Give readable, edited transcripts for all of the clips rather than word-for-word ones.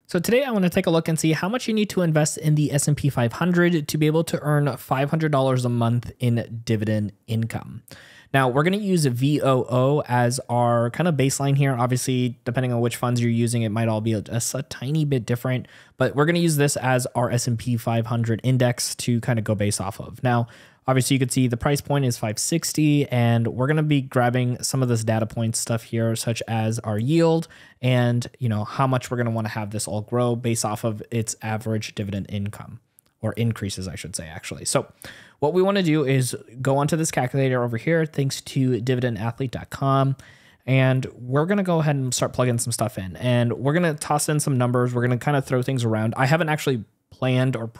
So today I want to take a look and see how much you need to invest in the S&P 500 to be able to earn $500 a month in dividend income. Now we're going to use VOO as our kind of baseline here. Obviously, depending on which funds you're using, it might all be just a tiny bit different, but we're going to use this as our S&P 500 index to kind of go base off of. Now, obviously you can see the price point is 560, and we're going to be grabbing some of this data point stuff here, such as our yield and, how much we're going to want to have this all grow based off of its average dividend income, or increases, I should say, actually. So what we want to do is go onto this calculator over here, thanks to dividendathlete.com. And we're going to go ahead and start plugging some stuff in, and we're going to toss in some numbers. We're going to kind of throw things around. I haven't actually planned or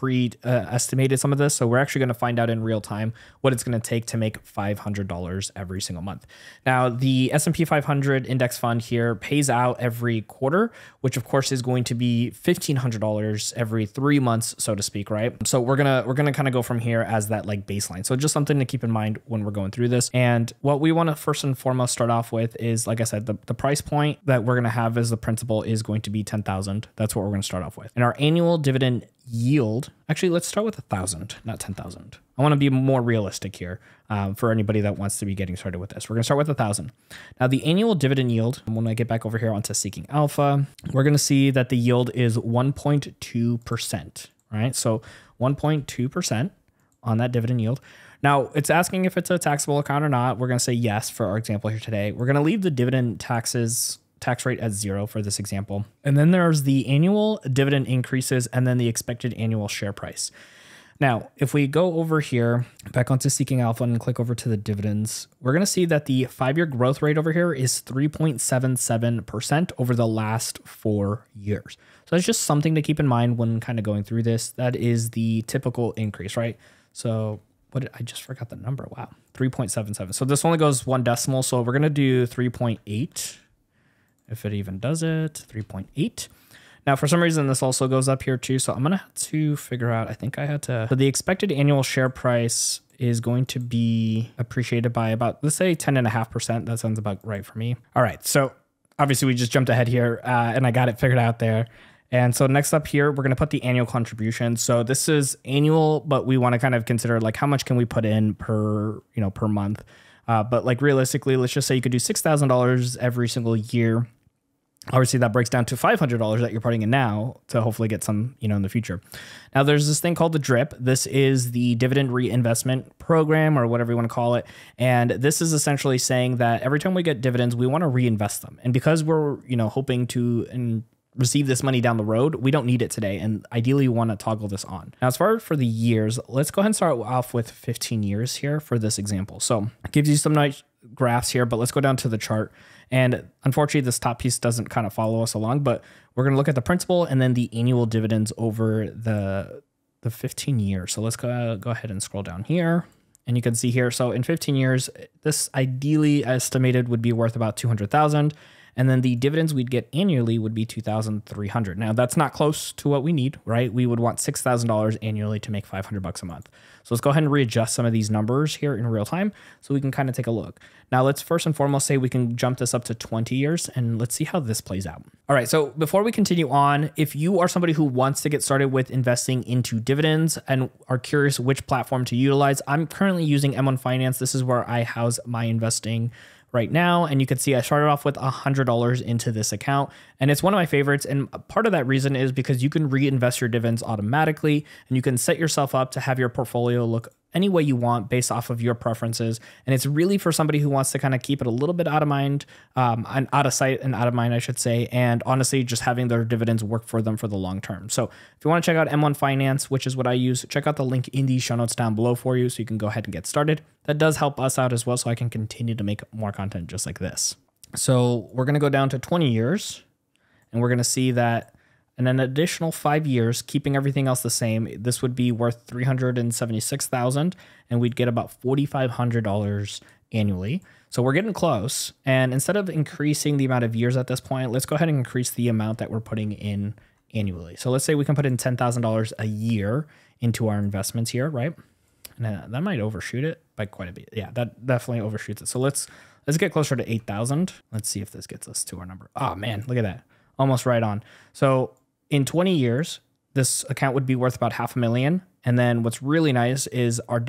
estimated some of this, so we're actually going to find out in real time what it's going to take to make $500 every single month. Now, the S&P 500 index fund here pays out every quarter, which of course is going to be $1,500 every 3 months, so to speak, right? So we're gonna kind of go from here as that like baseline. So just something to keep in mind when we're going through this. And what we want to first and foremost start off with is, like I said, the price point that we're going to have as the principal is going to be 10,000. That's what we're going to start off with. And our annual dividend yield, actually, let's start with 1,000, not 10,000. I want to be more realistic here for anybody that wants to be getting started with this. We're going to start with 1,000. Now, the annual dividend yield, when I get back over here onto Seeking Alpha, we're going to see that the yield is 1.2%, right? So 1.2% on that dividend yield. Now, it's asking if it's a taxable account or not. We're going to say yes for our example here today. We're going to leave the dividend tax rate at 0 for this example. And then there's the annual dividend increases and then the expected annual share price. Now, if we go over here, back onto Seeking Alpha and click over to the dividends, we're going to see that the 5-year growth rate over here is 3.77% over the last 4 years. So that's just something to keep in mind when kind of going through this. That is the typical increase, right? So I just forgot the number. Wow, 3.77. So this only goes one decimal. So we're going to do 3.8. If it even does it, 3.8. Now, for some reason, this also goes up here too. So I'm going to have to figure out, I think I had to, so the expected annual share price is going to be appreciated by about, let's say 10.5%. That sounds about right for me. All right. So obviously we just jumped ahead here and I got it figured out there. And so next up here, we're going to put the annual contribution. So this is annual, but we want to kind of consider like how much can we put in per month. But like realistically, let's just say you could do $6,000 every single year. Obviously, that breaks down to $500 that you're putting in now to hopefully get some, in the future. Now, there's this thing called the DRIP. This is the dividend reinvestment program, or whatever you want to call it. And this is essentially saying that every time we get dividends, we want to reinvest them. And because we're, hoping to receive this money down the road, we don't need it today. And ideally, we want to toggle this on. Now, as far for the years, let's go ahead and start off with 15 years here for this example. So it gives you some nice graphs here, but let's go down to the chart. And unfortunately, this top piece doesn't kind of follow us along, but we're going to look at the principal and then the annual dividends over the 15 years. So let's go ahead and scroll down here. And you can see here, so in 15 years, this ideally estimated would be worth about 200,000. And then the dividends we'd get annually would be $2,300. Now that's not close to what we need, right? We would want $6,000 annually to make $500 a month. So let's go ahead and readjust some of these numbers here in real time so we can kind of take a look. Now let's first and foremost say we can jump this up to 20 years and let's see how this plays out. All right, so before we continue on, if you are somebody who wants to get started with investing into dividends and are curious which platform to utilize, I'm currently using M1 Finance. This is where I house my investing right now. And you can see I started off with $100 into this account, and it's one of my favorites. And part of that reason is because you can reinvest your dividends automatically, and you can set yourself up to have your portfolio look any way you want based off of your preferences. And it's really for somebody who wants to kind of keep it a little bit out of mind, and out of sight and out of mind, I should say. And honestly, just having their dividends work for them for the long term. So if you want to check out M1 Finance, which is what I use, check out the link in the show notes down below for you so you can go ahead and get started. That does help us out as well, so I can continue to make more content just like this. So we're going to go down to 20 years, and we're going to see that in an additional 5 years, keeping everything else the same, this would be worth $376,000, and we'd get about $4,500 annually. So we're getting close. And instead of increasing the amount of years at this point, let's go ahead and increase the amount that we're putting in annually. So let's say we can put in $10,000 a year into our investments here, right? And that might overshoot it by quite a bit. Yeah, that definitely overshoots it. So let's get closer to 8,000. Let's see if this gets us to our number. Oh man, look at that. Almost right on. So In 20 years, this account would be worth about $500,000. And then what's really nice is our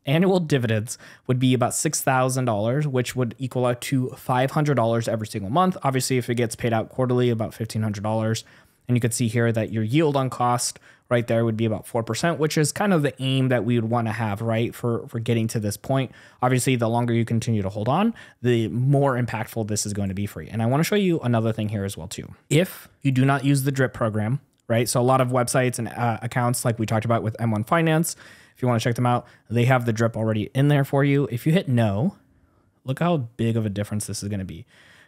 annual dividends would be about $6,000, which would equal out to $500 every single month. Obviously, if it gets paid out quarterly, about $1,500. And you can see here that your yield on cost right there would be about 4%, which is kind of the aim that we would want to have, right, for getting to this point. Obviously, the longer you continue to hold on, the more impactful this is going to be for you. And I want to show you another thing here as well, too. If you do not use the DRIP program, right, so a lot of websites and accounts like we talked about with M1 Finance, if you want to check them out, they have the DRIP already in there for you. If you hit no, look how big of a difference this is going to be.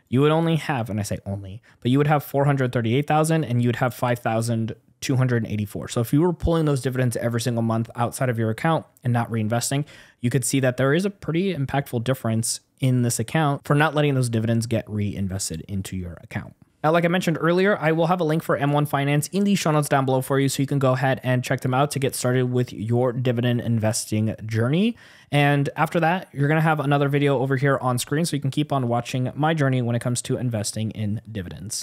You would only have, and I say only, but you would have 438,000 and you would have 5,284. So if you were pulling those dividends every single month outside of your account and not reinvesting, you could see that there is a pretty impactful difference in this account for not letting those dividends get reinvested into your account. Now, like I mentioned earlier, I will have a link for M1 Finance in the show notes down below for you, so you can go ahead and check them out to get started with your dividend investing journey. And after that, you're going to have another video over here on screen, so you can keep on watching my journey when it comes to investing in dividends.